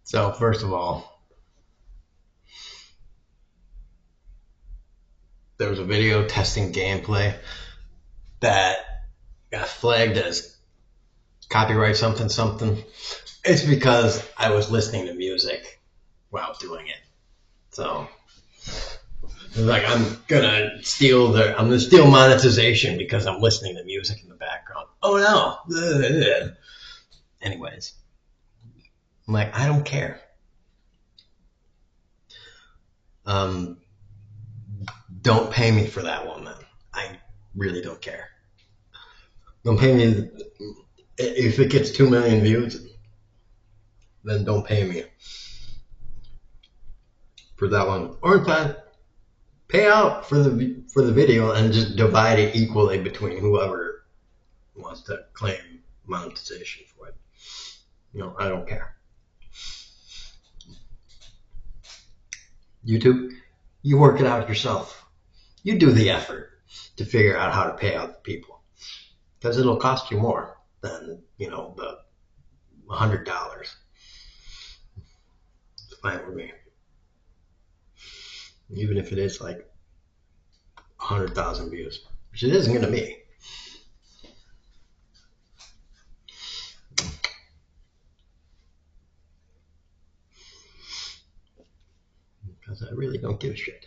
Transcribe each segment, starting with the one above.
So first of all, there was a video testing gameplay that got flagged as copyright something something. It's because I was listening to music while doing it. So it was like I'm gonna steal monetization because I'm listening to music in the background. Oh no. Anyways, I'm like, I don't care. Um, don't pay me for that one, man. I really don't care. Don't pay me if it gets 2 million views. Then don't pay me for that one. Or in fact, pay out for the video and just divide it equally between whoever wants to claim monetization for it. I don't care. YouTube, you work it out yourself. You do the effort to figure out how to pay out the people, because it'll cost you more than the $100. It's fine with me, even if it is like 100,000 views, which it isn't going to be. Because I really don't give a shit.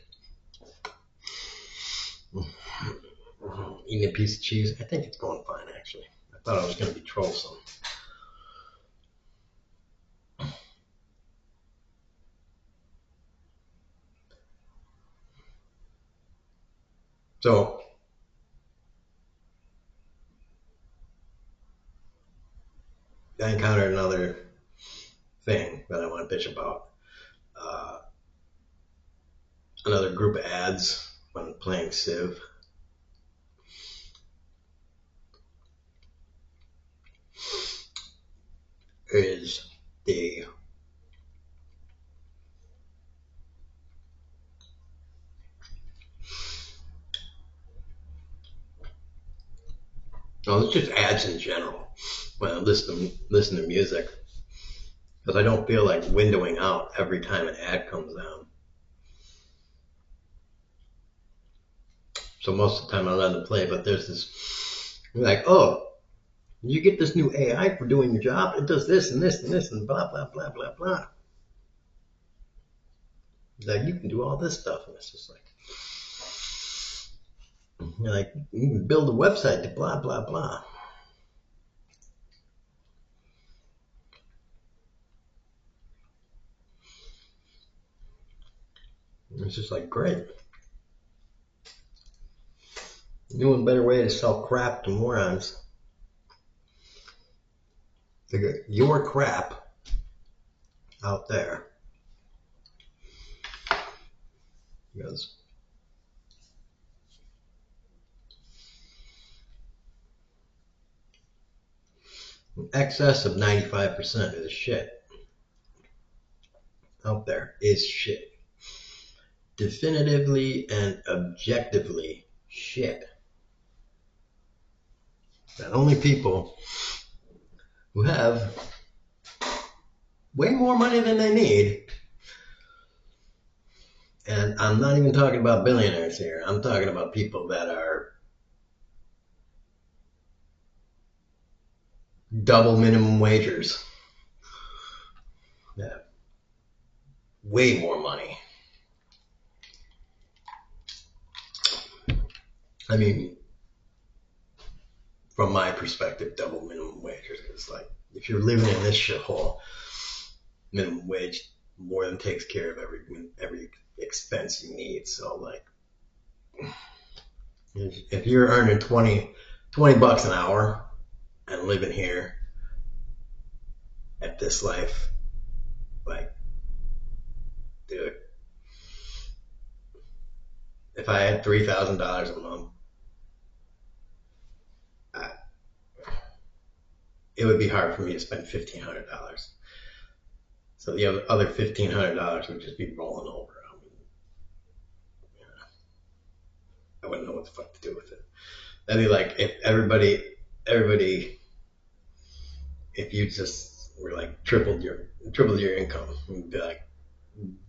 Eating a piece of cheese, I think it's going fine actually. I thought I was going to be troublesome. So I encountered another thing that I want to bitch about. Another group of ads when playing Civ. Is the well, it's just ads in general when I listen to music, because I don't feel like windowing out every time an ad comes down. So most of the time I let them play, but there's this like, oh, you get this new AI for doing your job. It does this and this and this and blah blah blah blah blah. Like you can do all this stuff, and it's just like you can build a website to blah blah blah. It's just like great. New and better way to sell crap to morons. Figure your crap out there. Because in excess of 95% of the shit out there is shit. Definitively and objectively shit. That only people who have way more money than they need, and I'm not even talking about billionaires here, I'm talking about people that are double minimum wagers, that have way more money. I mean, from my perspective, double minimum wagers, because like if you're living in this shithole, minimum wage more than takes care of every expense you need. So like if you're earning 20 bucks an hour and living here at this life, like, dude, if I had $3,000 a month, it would be hard for me to spend $1,500. So the other $1,500 would just be rolling over. I wouldn't know what the fuck to do with it. That'd be like if everybody, if you just were like tripled your triple your income. You'd be like,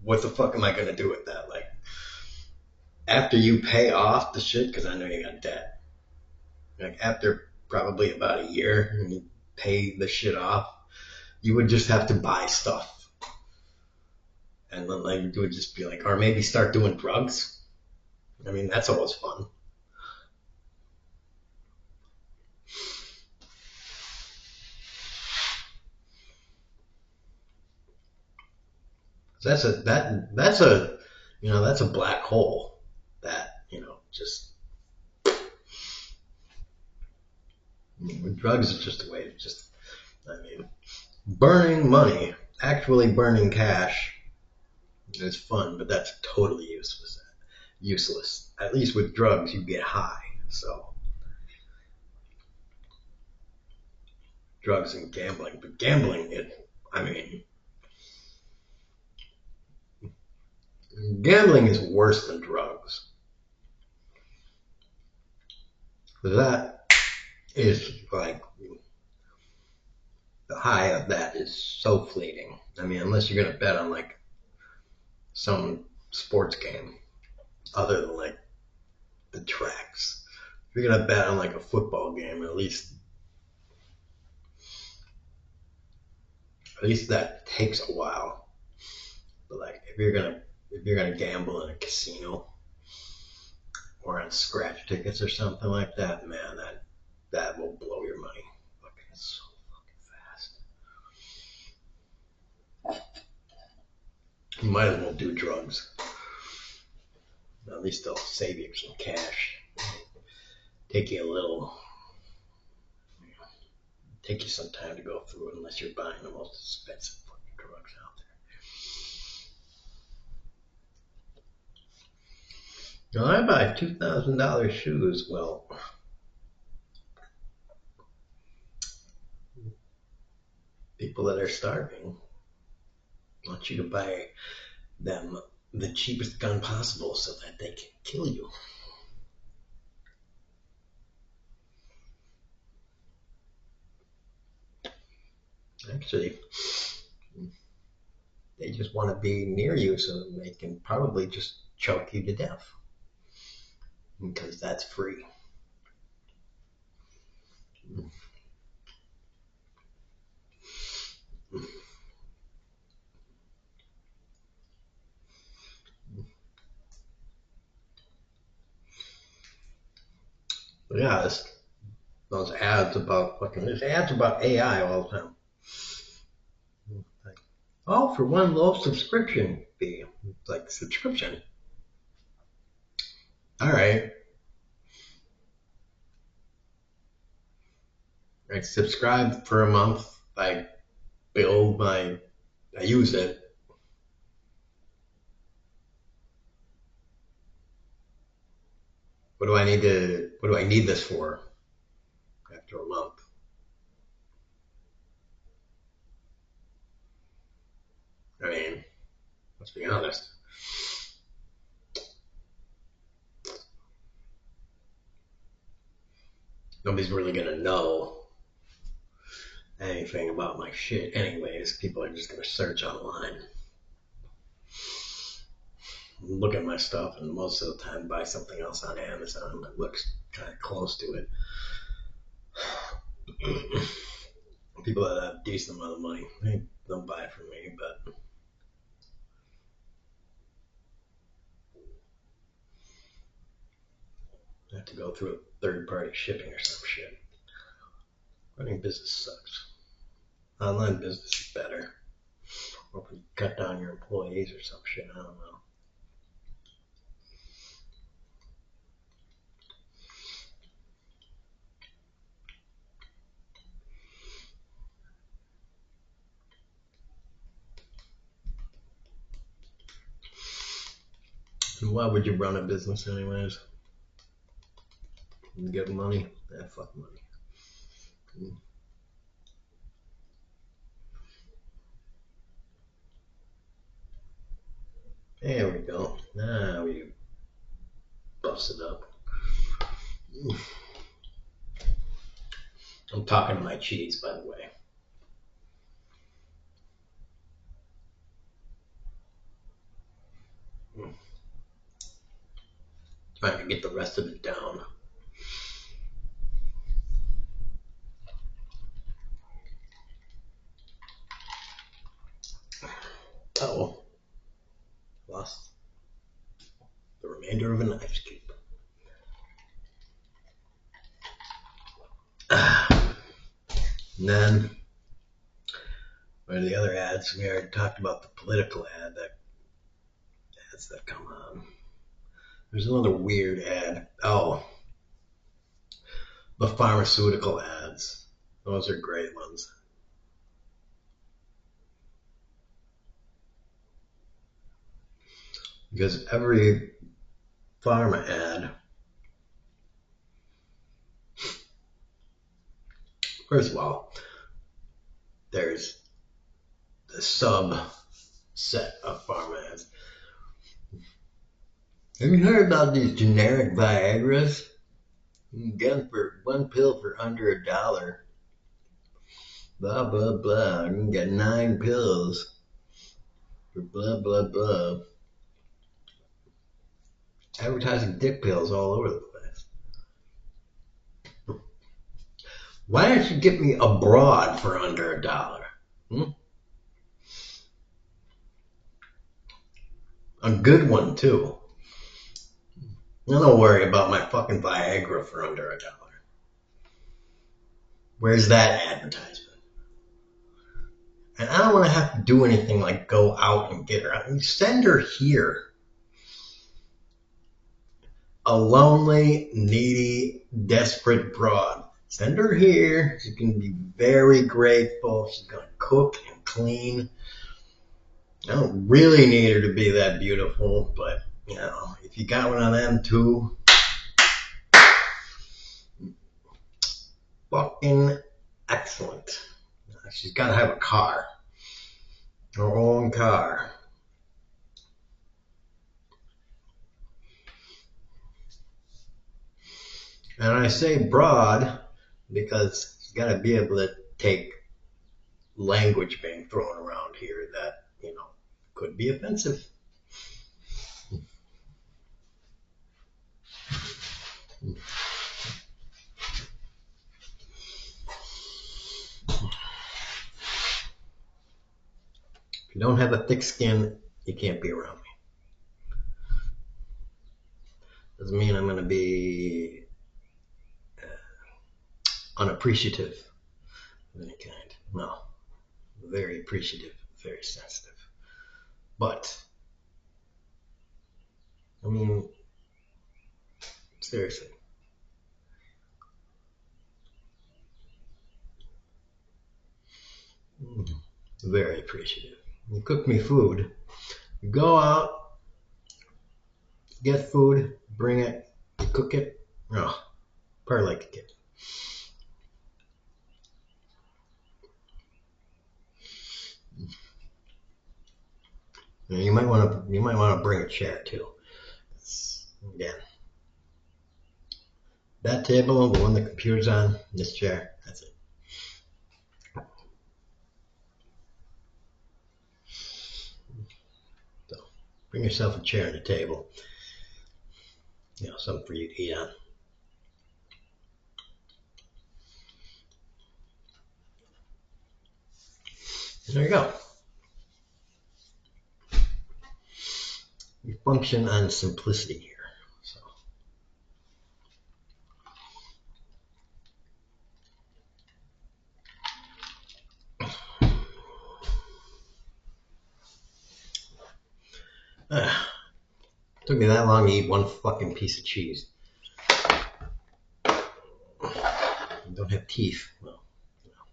what the fuck am I gonna do with that? Like, after you pay off the shit, because I know you got debt. Like after probably about a year, and you pay the shit off, you would just have to buy stuff, and then like you would just be like, or maybe start doing drugs. I mean, that's always fun. That's a that's a black hole that just drugs is just a way to just I mean burning money, actually burning cash is fun, but that's totally useless. Useless. At least with drugs, you get high. So drugs and gambling, but gambling, I mean, gambling is worse than drugs. That is like the high of that is so fleeting. I mean, unless you're gonna bet on like some sports game, other than like the tracks. If you're gonna bet on like a football game, at least that takes a while. But like if you're gonna gamble in a casino or on scratch tickets or something like that, man, that will blow your money. Fucking so fucking fast. You might as well do drugs. At least they'll save you some cash. Take you a little, take you some time to go through it, unless you're buying the most expensive fucking drugs out there. Now I buy $2,000 shoes. Well, people that are starving want you to buy them the cheapest gun possible so that they can kill you. Actually, they just want to be near you so they can probably just choke you to death because that's free. But yeah, there's ads about AI all the time. Like, all for one low subscription fee. Like subscription. All right, I subscribe for a month. Build my, I use it. What do I need this for after a month? I mean, let's be honest. Nobody's really gonna know anything about my shit anyways. People are just gonna search online, look at my stuff, and most of the time buy something else on Amazon that looks kind of close to it. People that have a decent amount of money, they don't buy it from me, but I have to go through a third-party shipping or some shit. Running business sucks. Online business is better. Or if you cut down your employees or some shit, I don't know. And why would you run a business anyways? You get money? Fuck money. There we go. Now we bust it up. I'm talking to my cheese, by the way. Trying to get the rest of it down. Oh, lost the remainder of an ice cube. And then, where are the other ads? We already talked about the political ads that come on. There's another weird ad. Oh, the pharmaceutical ads. Those are great ones. Because every pharma ad, first of all, there's the subset of pharma ads. Have you heard about these generic Viagras? You can get them for one pill for under $1. Blah, blah, blah. You can get 9 pills for blah, blah, blah. Advertising dick pills all over the place. Why don't you get me a broad for under $1? A good one, too. Don't worry about my fucking Viagra for under $1. Where's that advertisement? And I don't want to have to do anything like go out and get her. I mean, send her here. A lonely, needy, desperate broad. Send her here. She's going to be very grateful. She's going to cook and clean. I don't really need her to be that beautiful, but, you know, if you got one of them too, fucking excellent. She's got to have a car. Her own car. And I say broad because she's got to be able to take language being thrown around here that, you know, could be offensive. If you don't have a thick skin, you can't be around me. Doesn't mean I'm going to be unappreciative of any kind. No. Very appreciative, very sensitive. But, I mean, seriously. Very appreciative. You cook me food. You go out, get food, bring it, you cook it. Oh, probably like a kid. You might want to bring a chair too. Again, that table, the one the computer's on, this chair, that's it. So bring yourself a chair and a table. You know, something for you to eat on. And there you go. You function on simplicity here. So. Took me that long to eat one fucking piece of cheese. You don't have teeth. Well, you know.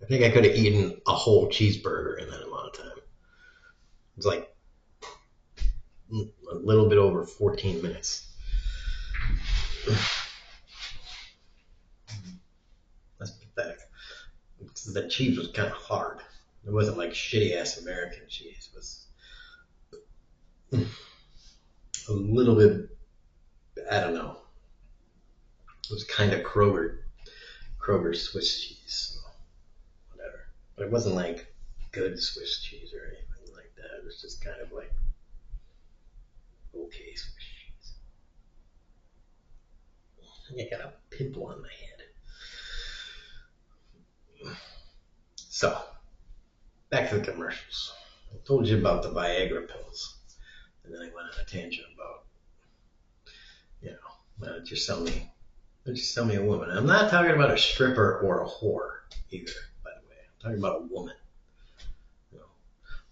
I think I could have eaten a whole cheeseburger in that amount of time. It was like a little bit over 14 minutes. That's pathetic. That cheese was kind of hard. It wasn't like shitty ass American cheese. It was a little bit, I don't know. It was kind of Kroger Swiss cheese. So whatever. But it wasn't like good Swiss cheese or anything like that. It was just kind of like okay Swiss cheese. I got a pimple on my head. So, back to the commercials. I told you about the Viagra pills. And then I went on a tangent about, why don't you sell me a woman? I'm not talking about a stripper or a whore either, by the way. I'm talking about a woman.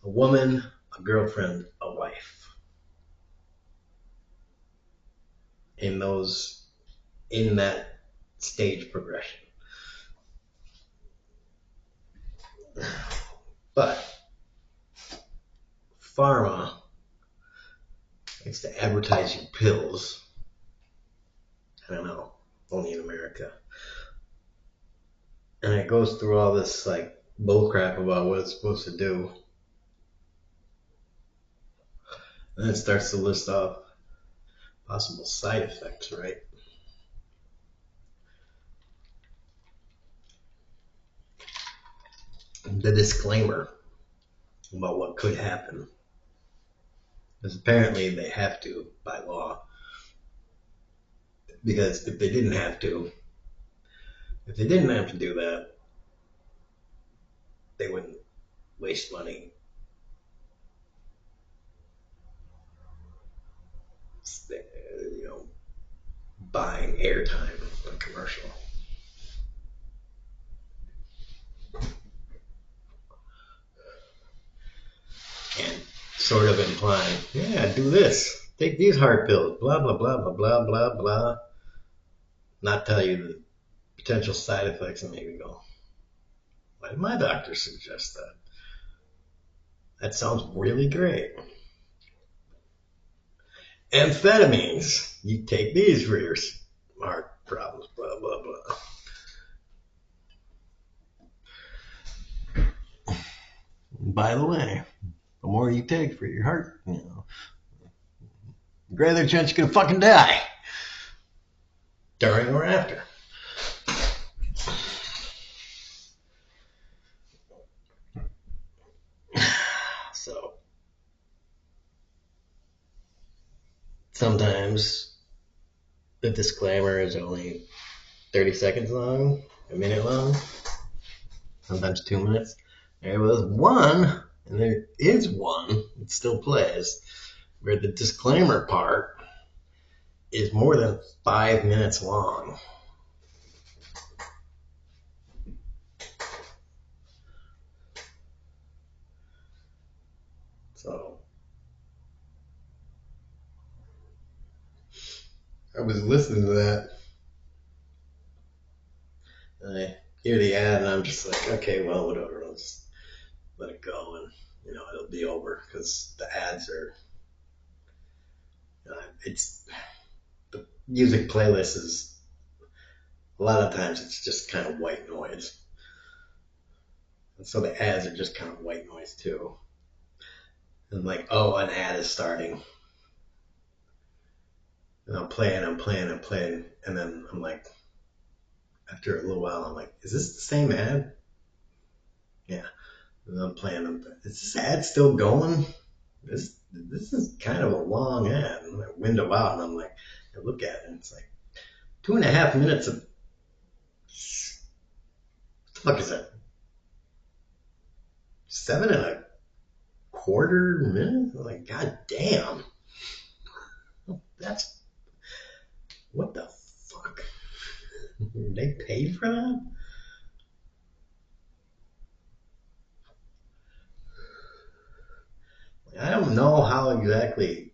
A woman, a girlfriend, a wife. In that stage progression. But pharma likes to advertise you pills. I don't know, only in America. And it goes through all this like bullcrap about what it's supposed to do. And then it starts to list off possible side effects, right? The disclaimer about what could happen. Because apparently they have to by law. Because if they didn't have to do that, they wouldn't waste money buying airtime on commercial. And sort of implying, yeah, do this. Take these heart pills, blah, blah, blah, blah, blah, blah, blah. Not tell you the potential side effects and make you go, why did my doctor suggest that? That sounds really great. Amphetamines. You take these for your heart problems, blah, blah, blah. By the way, the more you take for your heart, the greater chance you're going to fucking die. During or after. So, sometimes the disclaimer is only 30 seconds long, a minute long, sometimes 2 minutes. There was one, and there is one, it still plays, where the disclaimer part is more than 5 minutes long. So, I was listening to that, and I hear the ad, and I'm just like, okay, well, whatever, I'll just let it go, and, it'll be over, because the ads are, the music playlist is, a lot of times it's just kind of white noise. And so the ads are just kind of white noise too. And like, oh, an ad is starting. And I'm playing. And then I'm like, after a little while, I'm like, is this the same ad? Yeah. And I'm playing. Is this ad still going? This is kind of a long ad. And I window out and I'm like, I look at it and it's like 2.5 minutes of, what the fuck is that? 7.25 minutes? I'm like, god damn. That's, what the fuck? They paid for that? I don't know how exactly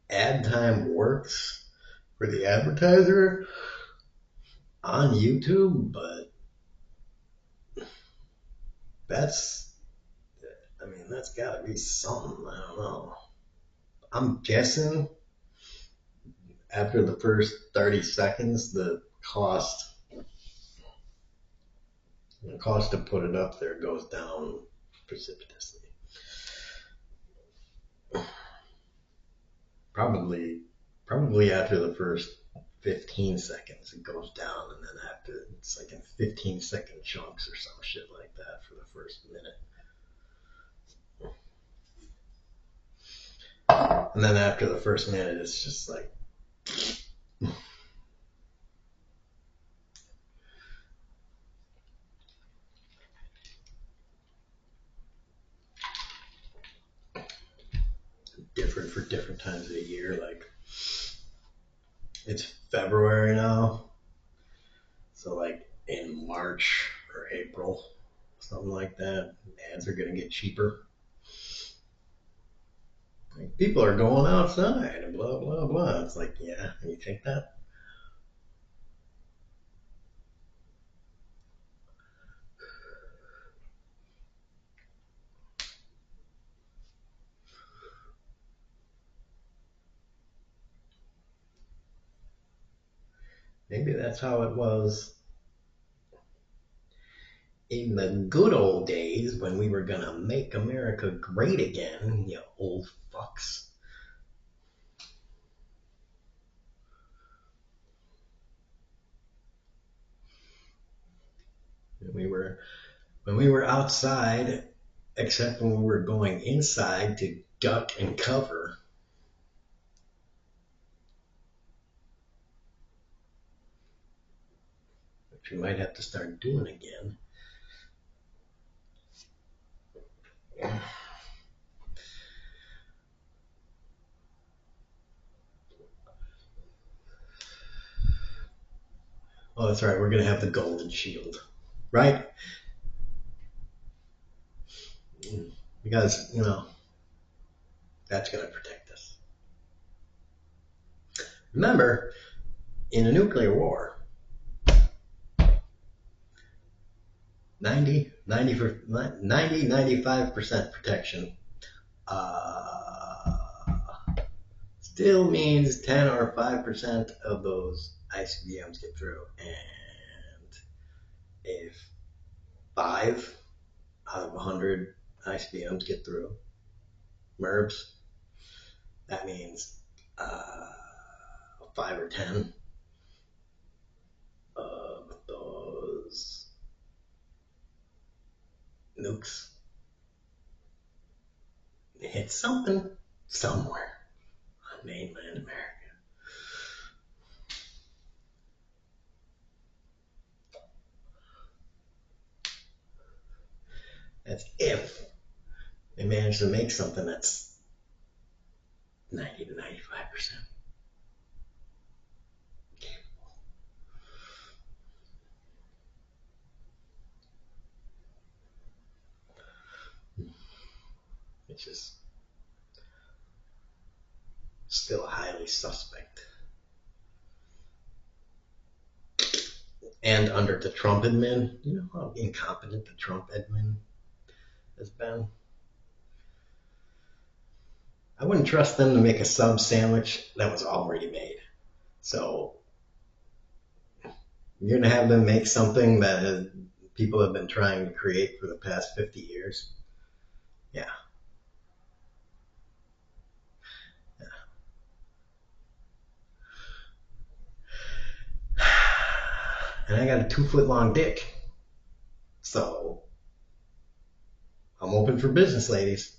ad time works for the advertiser on YouTube, but that's gotta be something. I don't know. I'm guessing after the first 30 seconds, the cost to put it up there goes down precipitously. Probably after the first 15 seconds it goes down, and then after it's like in 15-second chunks or some shit like that for the first minute. And then after the first minute, it's just like different for different times of the year. Like it's February now, so like in March or April, something like that, ads are gonna get cheaper. Like, people are going outside and blah blah blah. It's like, yeah, you think that? Maybe that's how it was in the good old days when we were gonna make America great again, you old fucks. When we were outside, except when we were going inside to duck and cover. Which we might have to start doing again. Oh, that's right. We're going to have the golden shield, right? Because, that's going to protect us. Remember, in a nuclear war, 95% protection still means 10 or 5% of those ICBMs get through. And if 5 out of 100 ICBMs get through, MERBs, that means 5 or 10 of those nukes hit something somewhere on mainland America. That's if they manage to make something that's 90 to 95% capable. Which is still highly suspect. And under the Trump admin, you know how incompetent the Trump admin has been? I wouldn't trust them to make a sub sandwich that was already made. So you're going to have them make something that people have been trying to create for the past 50 years. Yeah. And I got a 2-foot long dick. So I'm open for business, ladies.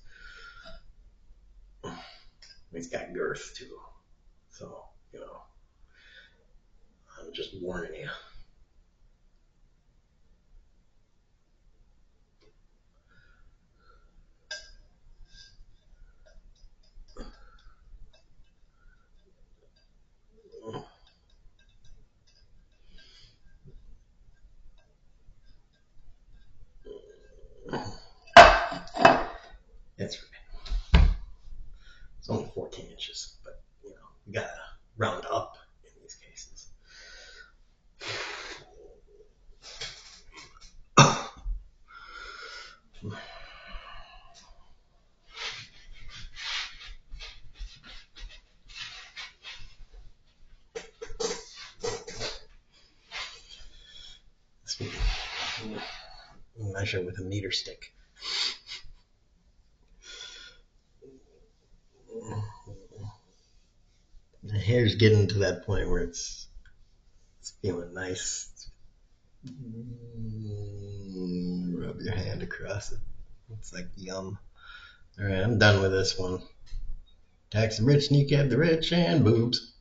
It's got girth too. So, I'm just warning you. That's right. It's only 14 inches, but you gotta round up in these cases. Measure with a meter stick. The hair's getting to that point where it's Feeling nice. Rub your hand across it. It's like yum. All right, I'm done with this one. Tax the rich, kneecap the rich, and boobs.